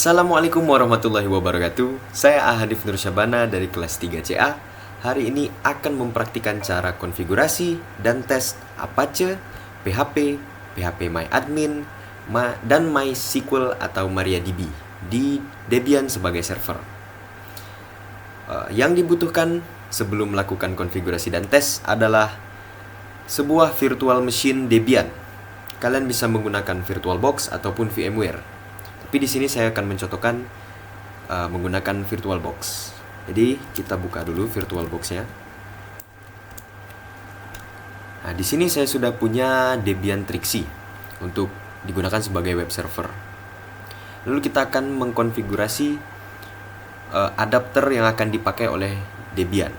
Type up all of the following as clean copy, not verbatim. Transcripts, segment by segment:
Assalamualaikum warahmatullahi wabarakatuh. Saya Ahadif Nur Syabana dari kelas 3CA. Hari ini akan mempraktikkan cara konfigurasi dan tes Apache, PHP, PHP MyAdmin, dan MySQL atau MariaDB di Debian sebagai server. Yang dibutuhkan sebelum melakukan konfigurasi dan tes adalah sebuah virtual machine Debian. Kalian bisa menggunakan VirtualBox ataupun VMware. Tapi di sini saya akan mencontohkan menggunakan VirtualBox. Jadi kita buka dulu VirtualBox-nya. Nah, di sini saya sudah punya Debian Trixie untuk digunakan sebagai web server. Lalu kita akan mengkonfigurasi adapter yang akan dipakai oleh Debian.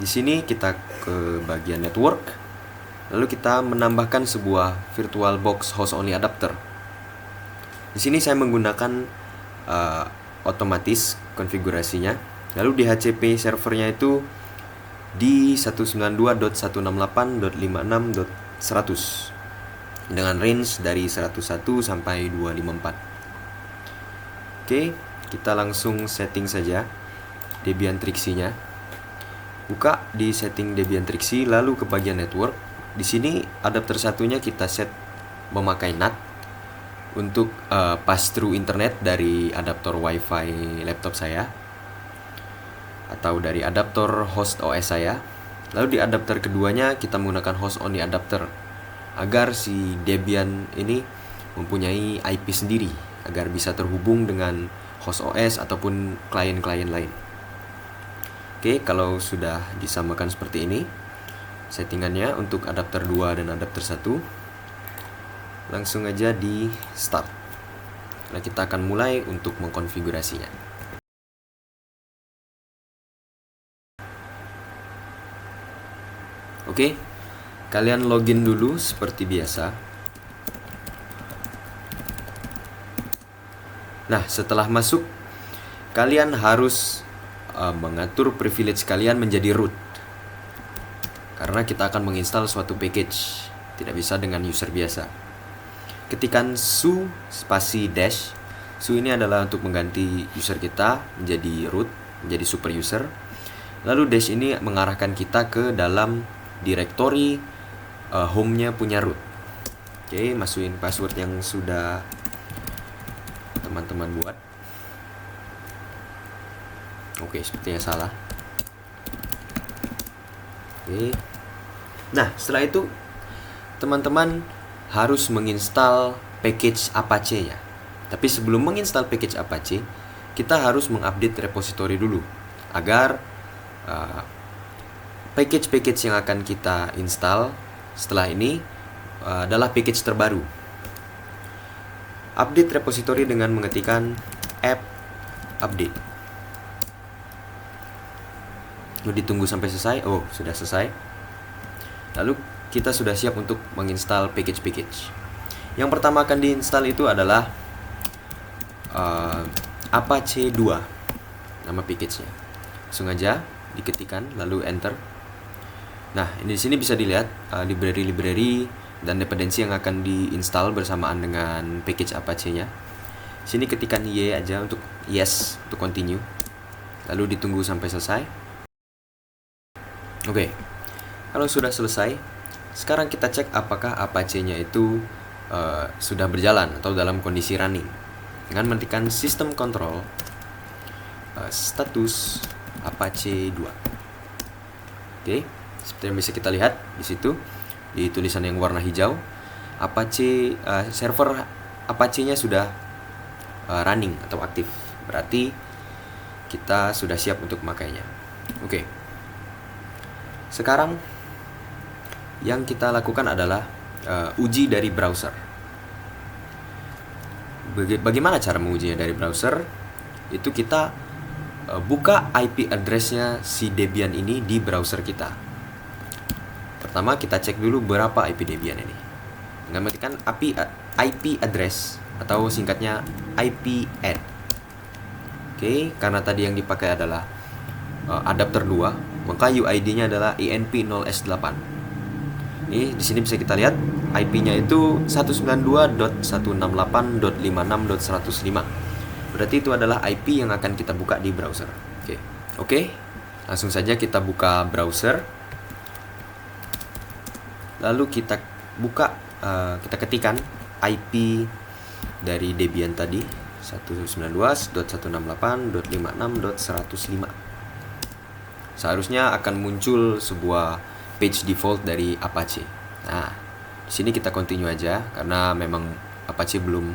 Di sini kita ke bagian network. Lalu kita menambahkan sebuah VirtualBox host only adapter. Di sini saya menggunakan otomatis konfigurasinya. Lalu DHCP servernya itu di 192.168.56.100 dengan range dari 101 sampai 254. Oke, kita langsung setting saja Debian Trixie-nya. Buka di setting Debian Trixie, lalu ke bagian network. Di sini adapter satunya kita set memakai NAT untuk pass through internet dari adaptor WiFi laptop saya atau dari adaptor host OS saya. Lalu di adapter keduanya kita menggunakan host only adapter agar si Debian ini mempunyai IP sendiri agar bisa terhubung dengan host OS ataupun klien-klien lain. Oke, kalau sudah disamakan seperti ini settingannya untuk adapter 2 dan adapter 1, langsung aja di start. Nah, kita akan mulai untuk mengkonfigurasinya. Oke, kalian login dulu seperti biasa. Nah, setelah masuk, kalian harus mengatur privilege kalian menjadi root. Karena kita akan menginstal suatu package, tidak bisa dengan user biasa. Ketikkan su spasi dash. Su ini adalah untuk mengganti user kita menjadi root, menjadi super user. Lalu dash ini mengarahkan kita ke dalam directory home-nya punya root. Oke, masukin password yang sudah teman-teman buat. Oke, sepertinya salah. Oke. Nah, setelah itu teman-teman harus menginstal package Apache-nya. Tapi sebelum menginstal package Apache, kita harus mengupdate repository dulu agar package-package yang akan kita install setelah ini adalah package terbaru. Update repository dengan mengetikkan app update. Lalu ditunggu sampai selesai. Oh, sudah selesai. Lalu kita sudah siap untuk menginstal package-package. Yang pertama akan diinstal itu adalah Apache 2, nama package-nya. Langsung aja diketikkan lalu enter. Nah, ini di sini bisa dilihat library-library dan dependensi yang akan diinstal bersamaan dengan package Apache-nya. Sini ketikkan y aja untuk yes, untuk continue. Lalu ditunggu sampai selesai. Oke. Kalau sudah selesai, sekarang kita cek apakah Apache-nya itu sudah berjalan atau dalam kondisi running dengan mengetikkan system control status Apache 2. Oke, seperti yang bisa kita lihat di situ di tulisan yang warna hijau, Apache server Apache-nya sudah running atau aktif. Berarti kita sudah siap untuk memakainya. Oke. Sekarang yang kita lakukan adalah uji dari browser. Bagaimana cara mengujinya dari browser? Itu kita buka IP address-nya si Debian ini di browser kita. Pertama kita cek dulu berapa IP Debian ini. Dengan mengetikkan IP address atau singkatnya IP add. Oke, karena tadi yang dipakai adalah adapter 2, maka UID-nya adalah ENP0S8. Ini di sini bisa kita lihat IP-nya itu 192.168.56.105. Berarti itu adalah IP yang akan kita buka di browser. Oke. Langsung saja kita buka browser. Lalu kita buka, kita ketikkan IP dari Debian tadi, 192.168.56.105. Seharusnya akan muncul sebuah page default dari Apache. Nah, di sini kita continue aja karena memang Apache belum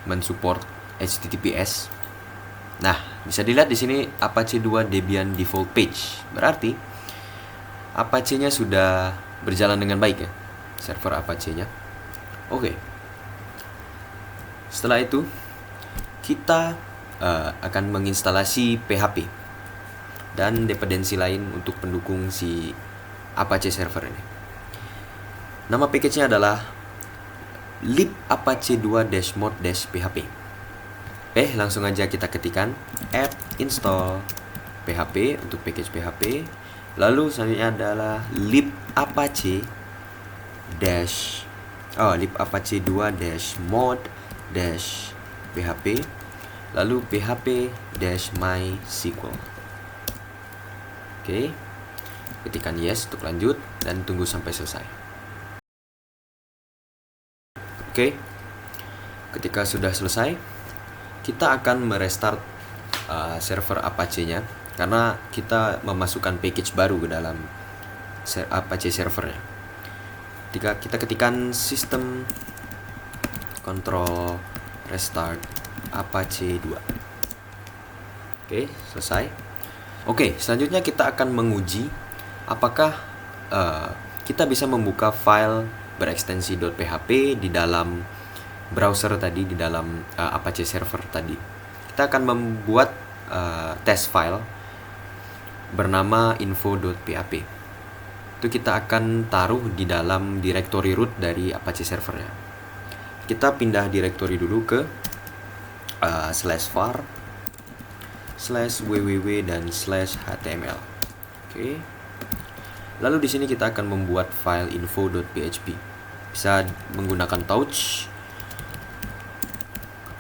mensupport HTTPS. Nah, bisa dilihat di sini Apache 2 Debian default page. Berarti Apache-nya sudah berjalan dengan baik ya, server Apache-nya. Oke. Setelah itu kita akan menginstalasi PHP dan dependensi lain untuk pendukung si Apache server ini. Nama package-nya adalah libapache2-mod-php. Langsung aja kita ketikkan apt install php untuk package PHP. Lalu selanjutnya adalah libapache2-mod-php. Lalu php-mysql. Oke, ketikkan yes untuk lanjut dan tunggu sampai selesai. Oke, ketika sudah selesai, kita akan merestart server Apache-nya karena kita memasukkan package baru ke dalam Apache servernya. Ketika kita ketikkan system control restart Apache 2. Oke, selesai. Oke, selanjutnya kita akan menguji apakah kita bisa membuka file berekstensi .php di dalam browser tadi, di dalam Apache server tadi. Kita akan membuat test file bernama info.php. Itu kita akan taruh di dalam directory root dari Apache servernya. Kita pindah directory dulu ke /var /www dan /html. Oke. Lalu di sini kita akan membuat file info.php. Bisa menggunakan touch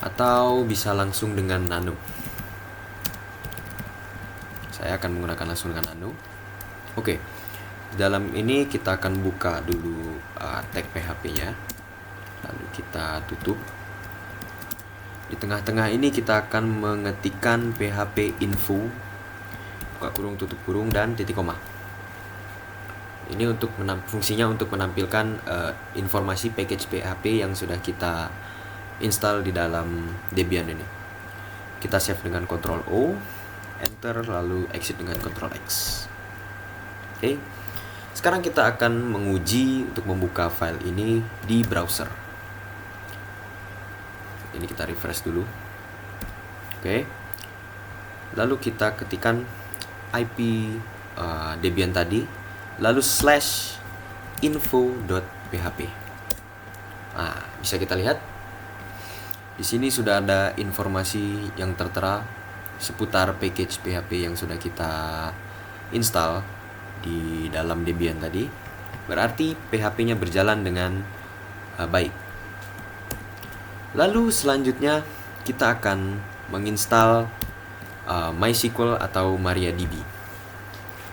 atau bisa langsung dengan nano. Saya akan menggunakan langsung dengan nano. Oke. Di dalam ini kita akan buka dulu tag PHP-nya. Lalu kita tutup. Di tengah-tengah ini kita akan mengetikkan php info, buka kurung, tutup kurung, dan titik koma. Ini untuk fungsinya untuk menampilkan informasi package PHP yang sudah kita install di dalam Debian ini. Kita save dengan Ctrl O, Enter, lalu exit dengan Ctrl X. Oke. Sekarang kita akan menguji untuk membuka file ini di browser. Ini kita refresh dulu. Oke. Lalu kita ketikkan IP Debian tadi, lalu /info.php. Nah, bisa kita lihat di sini sudah ada informasi yang tertera seputar package PHP yang sudah kita install di dalam Debian tadi. Berarti PHP-nya berjalan dengan baik. Lalu selanjutnya kita akan menginstal MySQL atau MariaDB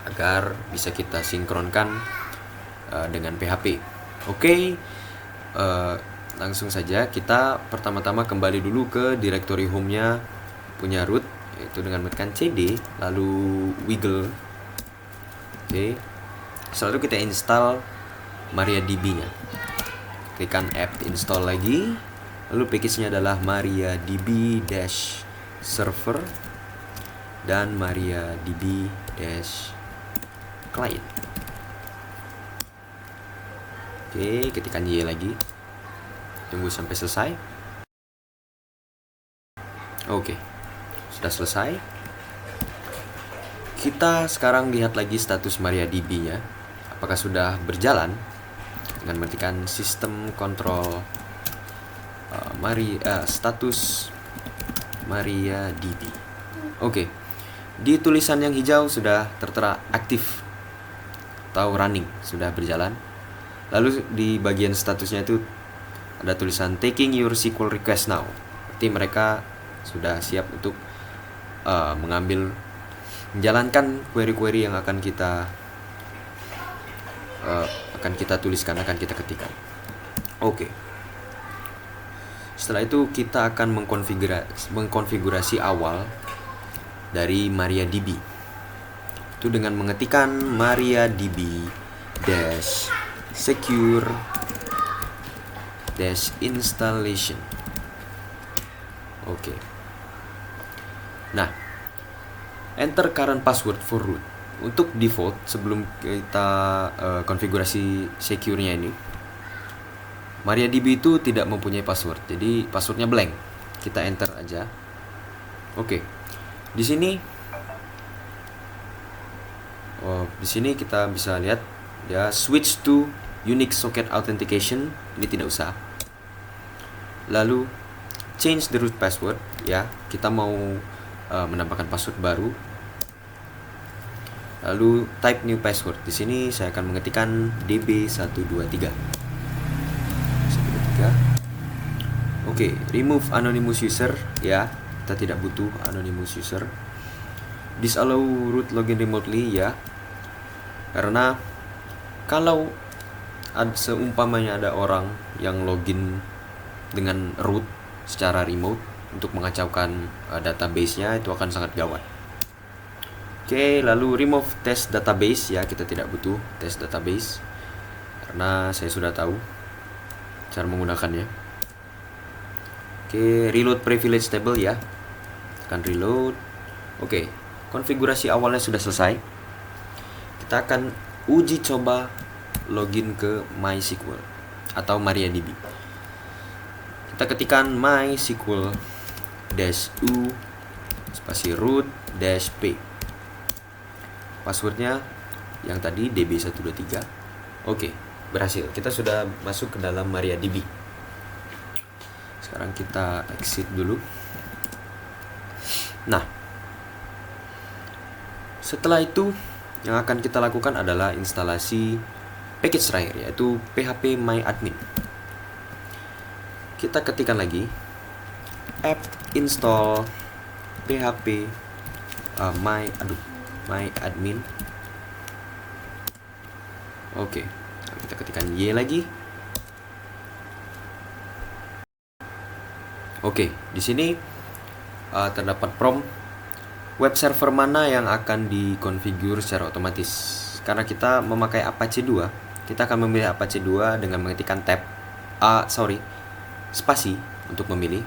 agar bisa kita sinkronkan dengan PHP. Oke, langsung saja kita pertama-tama kembali dulu ke directory home-nya punya root, yaitu dengan menekan cd lalu wiggle. Oke, setelah itu kita install MariaDB-nya. Tekan apt install lagi. Lalu package-nya adalah MariaDB-server dan MariaDB-client. Oke, ketikkan Y lagi. Tunggu sampai selesai. Oke, sudah selesai. Kita sekarang lihat lagi status MariaDB-nya. Apakah sudah berjalan? Dengan mengetikkan system control status MariaDB. Oke. Di tulisan yang hijau sudah tertera aktif atau running, sudah berjalan. Lalu di bagian statusnya itu ada tulisan taking your SQL request now. berarti mereka sudah siap untuk menjalankan query-query yang akan kita tuliskan, akan kita ketikkan. Oke. Setelah itu kita akan mengkonfigurasi awal dari MariaDB. Itu dengan mengetikkan MariaDB -secure -installation. Oke. Nah, enter current password for root. Untuk default, sebelum kita konfigurasi secure-nya ini, MariaDB itu tidak mempunyai password, jadi passwordnya blank. Kita enter aja. Oke. Di sini kita bisa lihat ya, switch to Unix socket authentication, ini tidak usah. Lalu change the root password, ya, kita mau menambahkan password baru. Lalu type new password. Di sini saya akan mengetikkan db123. Oke, remove anonymous user, ya. Kita tidak butuh anonymous user. Disallow root login remotely, ya. Karena kalau seumpamanya ada orang yang login dengan root secara remote untuk mengacaukan database-nya, itu akan sangat gawat. Oke, lalu remove test database, ya, kita tidak butuh test database karena saya sudah tahu cara menggunakannya. Oke, reload privilege table, ya, tekan reload. Oke, konfigurasi awalnya sudah selesai. Kita akan uji coba login ke MySQL atau MariaDB. Kita ketikkan MySQL -u spasi root -p. Passwordnya yang tadi db123. Oke, berhasil. Kita sudah masuk ke dalam MariaDB. Sekarang kita exit dulu. Nah, setelah itu yang akan kita lakukan adalah instalasi package terakhir, yaitu phpMyAdmin. Kita ketikkan lagi apt install MyAdmin. Oke, kita ketikkan y lagi. Oke, di sini terdapat prompt web server mana yang akan dikonfigur secara otomatis. Karena kita memakai Apache 2, kita akan memilih Apache 2 dengan mengetikkan spasi untuk memilih,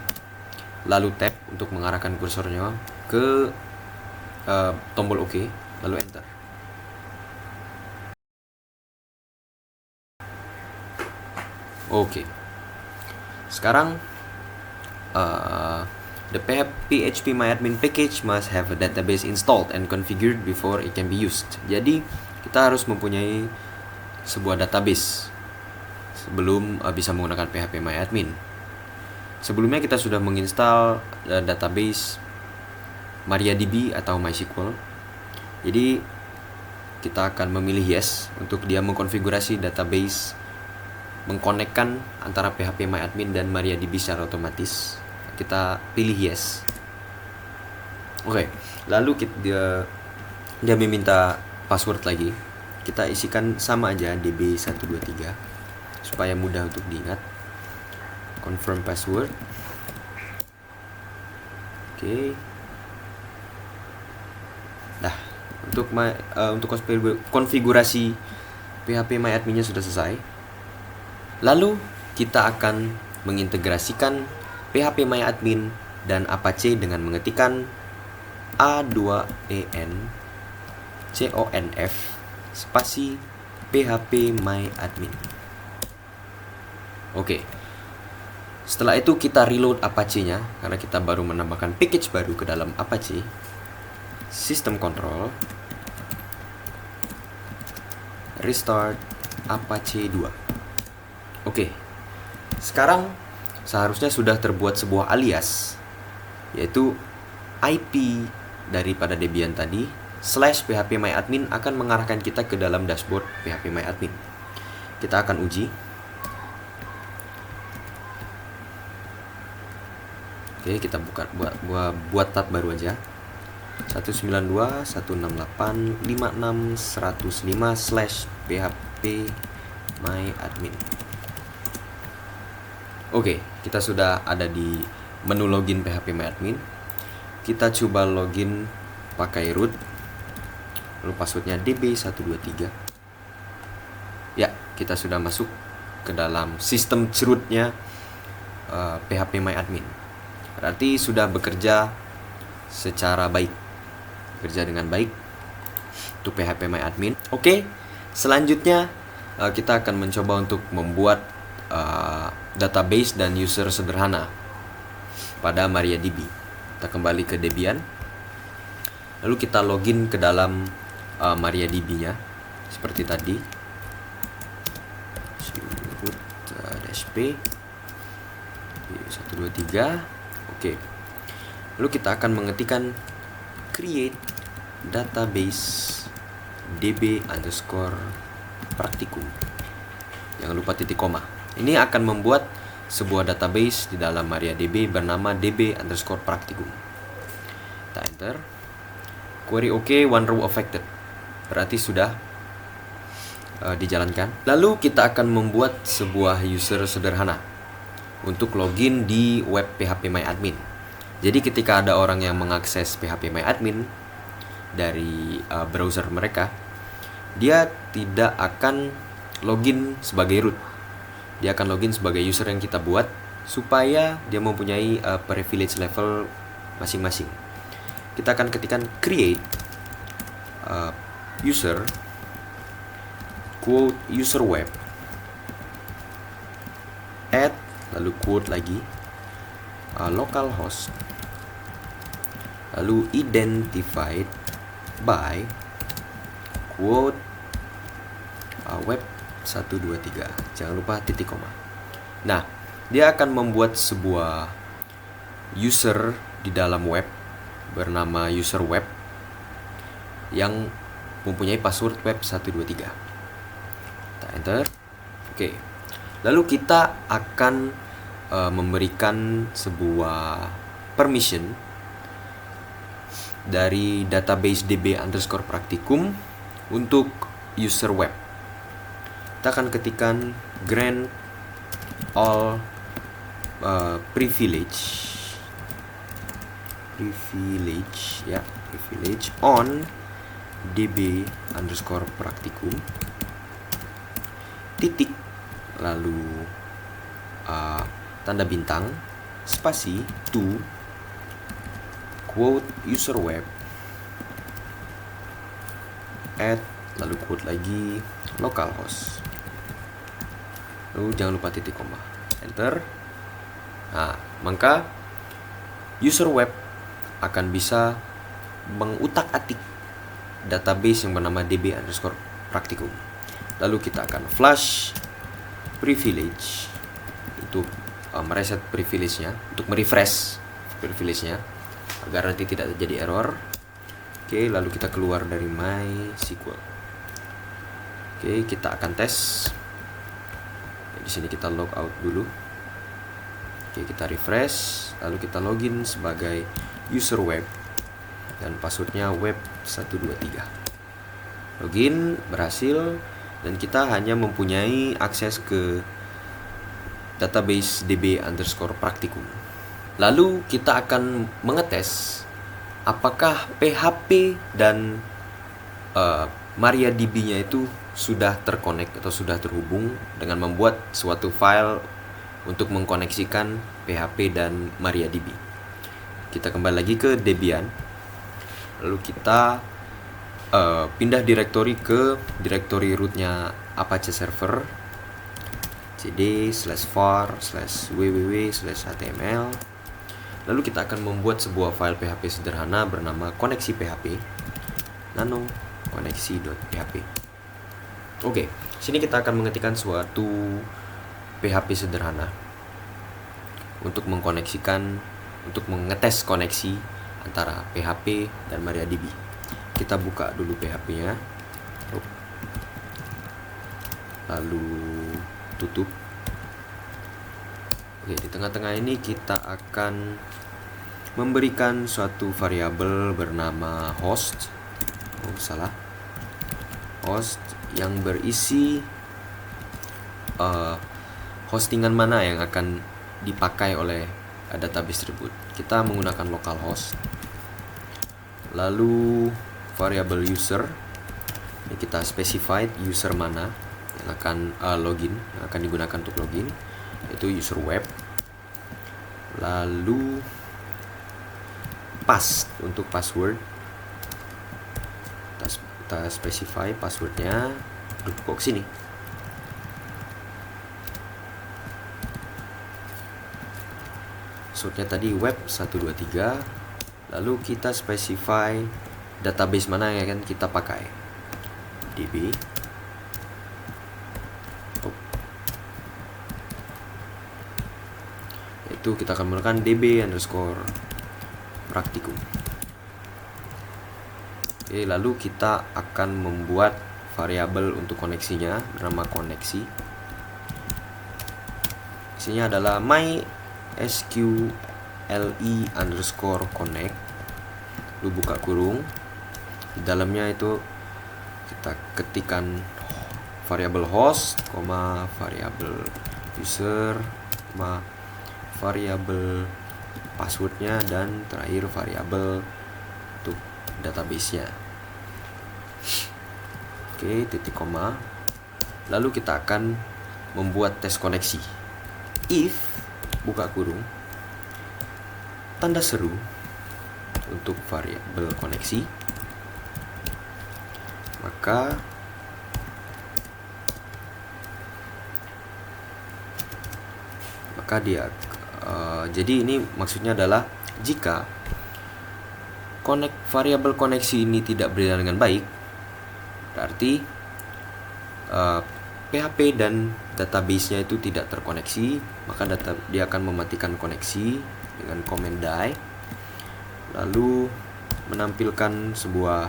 lalu tab untuk mengarahkan kursornya ke tombol OK, lalu enter. Oke. Sekarang the phpMyAdmin package must have a database installed and configured before it can be used. Jadi kita harus mempunyai sebuah database sebelum bisa menggunakan phpMyAdmin. Sebelumnya kita sudah menginstal database MariaDB atau MySQL. Jadi kita akan memilih yes untuk dia mengkonfigurasi database, mengkonekkan antara phpMyAdmin dan MariaDB secara otomatis. Kita pilih yes. Oke, lalu dia meminta password lagi. Kita isikan sama aja db123 supaya mudah untuk diingat. Confirm password. Oke. Nah, untuk konfigurasi phpMyAdmin-nya sudah selesai. Lalu kita akan mengintegrasikan phpMyAdmin dan Apache dengan mengetikkan a2enconf spasi phpMyAdmin. Oke. Setelah itu kita reload Apache-nya karena kita baru menambahkan package baru ke dalam Apache. System control restart Apache 2. Oke. Sekarang seharusnya sudah terbuat sebuah alias, yaitu IP daripada Debian tadi /phpMyAdmin akan mengarahkan kita ke dalam dashboard phpMyAdmin. Kita akan uji. Oke, kita buat tab baru aja. 192.168.56.105/php-my-admin. Oke, kita sudah ada di menu login php-my-admin. Kita coba login pakai root. Lalu passwordnya db123. Ya, kita sudah masuk ke dalam sistem rootnya php-my-admin. Berarti sudah bekerja secara baik, bekerja dengan baik untuk php-my-admin. Oke, selanjutnya kita akan mencoba untuk membuat database dan user sederhana pada MariaDB. Kita kembali ke Debian, lalu kita login ke dalam MariaDB-nya seperti tadi. Root -p 123. Oke. Lalu kita akan mengetikkan create database db_practicum. Jangan lupa titik koma. Ini akan membuat sebuah database di dalam MariaDB bernama db_practicum. Kita enter. Query OK, one row affected. Berarti sudah dijalankan. Lalu kita akan membuat sebuah user sederhana untuk login di web php-my-admin. Jadi ketika ada orang yang mengakses php-my-admin dari browser mereka, dia tidak akan login sebagai root. Dia akan login sebagai user yang kita buat supaya dia mempunyai privilege level masing-masing. Kita akan ketikkan create user quote user web add lalu quote lagi localhost lalu identified by quote web 123. Jangan lupa titik koma. Nah, dia akan membuat sebuah user di dalam web bernama user web yang mempunyai password web 123. Kita enter. Oke. Lalu kita akan memberikan sebuah permission dari database db_practicum untuk user web. Kita akan ketikkan grant all privilege on db_practicum titik lalu tanda bintang spasi to quote user web add lalu quote lagi localhost lalu jangan lupa titik koma, enter. Nah, maka user web akan bisa mengutak-atik database yang bernama db_practicum. Lalu kita akan flush privilege untuk mereset privilege-nya, untuk merefresh privilege-nya agar nanti tidak terjadi error. Oke, lalu kita keluar dari MySQL. Oke, kita akan tes. Di sini kita log out dulu. Oke, kita refresh, lalu kita login sebagai user web dan passwordnya web 123. Login berhasil dan kita hanya mempunyai akses ke database db_practicum. Lalu kita akan mengetes apakah PHP dan MariaDB-nya itu sudah terkonek atau sudah terhubung dengan membuat suatu file untuk mengkoneksikan PHP dan MariaDB. Kita kembali lagi ke Debian. Lalu kita pindah direktori ke direktori rootnya Apache Server cd/var/www/html. Lalu kita akan membuat sebuah file PHP sederhana bernama koneksi PHP nano koneksi.php. Oke, sini kita akan mengetikkan suatu PHP sederhana untuk mengkoneksikan, untuk mengetes koneksi antara PHP dan MariaDB. Kita buka dulu PHP-nya, lalu tutup. Oke, di tengah-tengah ini kita akan memberikan suatu variabel bernama host. Host yang berisi hostingan mana yang akan dipakai oleh database tersebut. Kita menggunakan localhost. Lalu variabel user, ini kita specified user mana yang akan login, yang akan digunakan untuk login, yaitu user web. Lalu pass untuk password, kita specify passwordnya. Kok sini? Passwordnya tadi web 123. Lalu kita specify database mana yang akan kita pakai, DB. Itu kita akan menggunakan db_praktikum. Oke, lalu kita akan membuat variabel untuk koneksinya bernama koneksi. Isinya adalah mysqle_connect. Lalu buka kurung. Di dalamnya itu kita ketikkan variabel host, variabel user, variabel passwordnya, dan terakhir variabel untuk database-nya. Oke, titik koma. Lalu kita akan membuat tes koneksi. If buka kurung tanda seru untuk variabel koneksi, maka dia jadi ini maksudnya adalah jika variabel koneksi ini tidak berjalan dengan baik, berarti PHP dan database-nya itu tidak terkoneksi, maka dia akan mematikan koneksi dengan command die, lalu menampilkan sebuah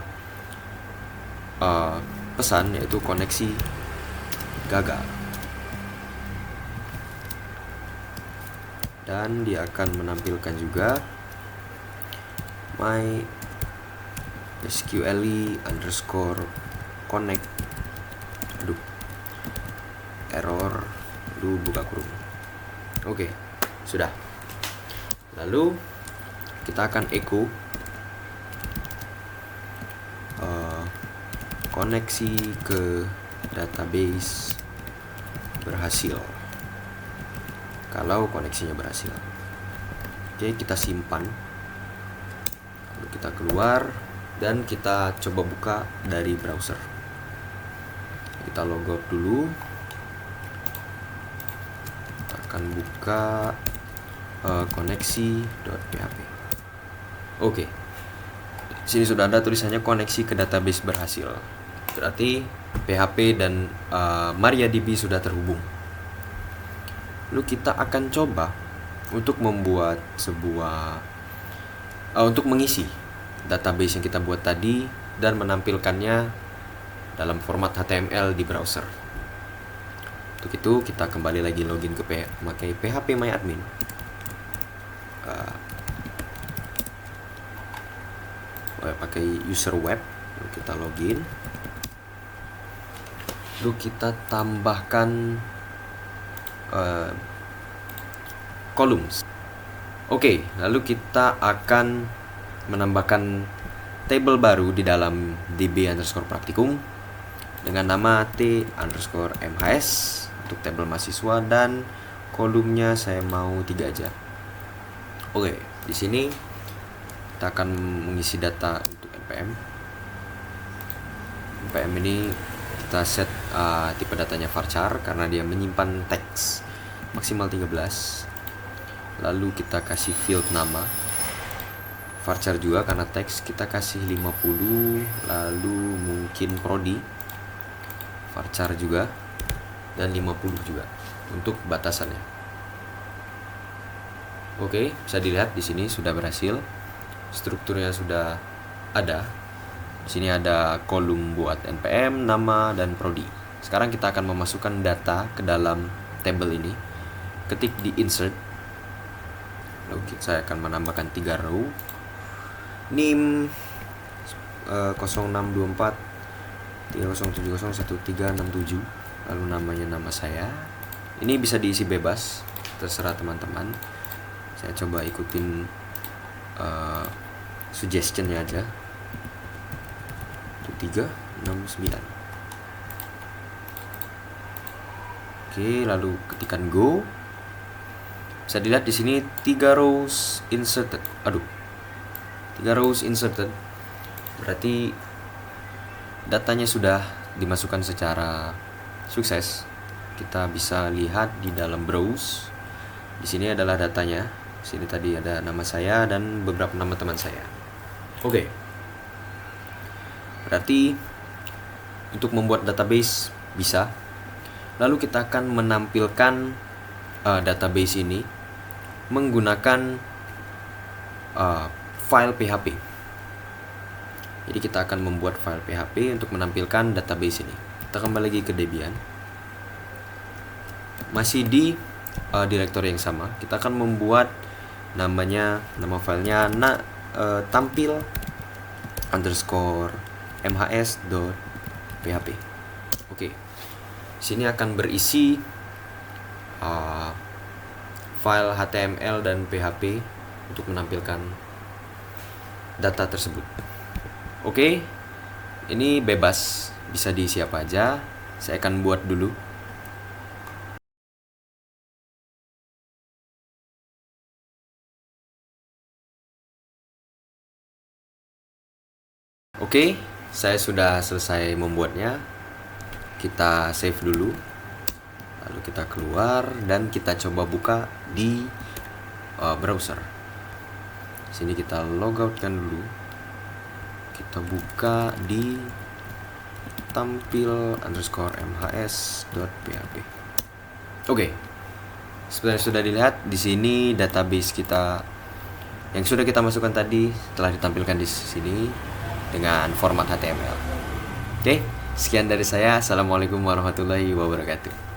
pesan, yaitu koneksi gagal. Dan dia akan menampilkan juga mysqle_connect error, lu buka kurung. Oke, sudah. Lalu kita akan echo koneksi ke database berhasil. Kalau koneksinya berhasil, oke, kita simpan. Lalu kita keluar dan kita coba buka dari browser. Kita logout dulu. Kita akan buka koneksi.php. Oke, sini sudah ada tulisannya koneksi ke database berhasil. Berarti PHP dan MariaDB sudah terhubung. Lalu kita akan coba untuk membuat untuk mengisi database yang kita buat tadi dan menampilkannya dalam format HTML di browser. Untuk itu kita kembali lagi login ke memakai phpMyAdmin. Pakai user web. Lalu kita login. Lalu kita tambahkan columns. Oke, lalu kita akan menambahkan table baru di dalam db_praktikum dengan nama t_mhs untuk tabel mahasiswa, dan kolomnya saya mau 3 aja. Oke, di sini kita akan mengisi data untuk npm. npm ini kita set tipe datanya varchar karena dia menyimpan teks maksimal 13. Lalu kita kasih field nama varchar juga karena teks, kita kasih 50. Lalu mungkin prodi varchar juga, dan 50 juga untuk batasannya. Oke, bisa dilihat di sini sudah berhasil. Strukturnya sudah ada. Di sini ada kolom buat npm, nama, dan prodi. Sekarang kita akan memasukkan data ke dalam table ini. Ketik di insert, Lalu saya akan menambahkan 3 row. NIM 0624 30701367. Lalu namanya nama saya. Ini bisa diisi bebas, terserah teman-teman. Saya coba ikutin suggestionnya aja. 369. Oke, lalu ketikkan go. Bisa dilihat di sini 3 rows inserted. 3 rows inserted. Berarti datanya sudah dimasukkan secara sukses. Kita bisa lihat di dalam browse. Di sini adalah datanya. Di sini tadi ada nama saya dan beberapa nama teman saya. Oke. Berarti untuk membuat database bisa. Lalu kita akan menampilkan database ini menggunakan file PHP. Jadi kita akan membuat file PHP untuk menampilkan database ini. Kita kembali lagi ke Debian. Masih di direktori yang sama. Kita akan membuat nama filenya tampil _mhs.php. Oke. Sini akan berisi file HTML dan PHP untuk menampilkan data tersebut. Oke, ini bebas, bisa diisi apa aja. Saya akan buat dulu. Oke, saya sudah selesai membuatnya. Kita save dulu. Lalu kita keluar dan kita coba buka di browser. Sini kita logoutkan dulu. Kita buka di tampil _mhs.php. Oke. Seperti yang sudah dilihat di sini database kita yang sudah kita masukkan tadi telah ditampilkan di sini dengan format HTML. Oke, sekian dari saya. Assalamualaikum warahmatullahi wabarakatuh.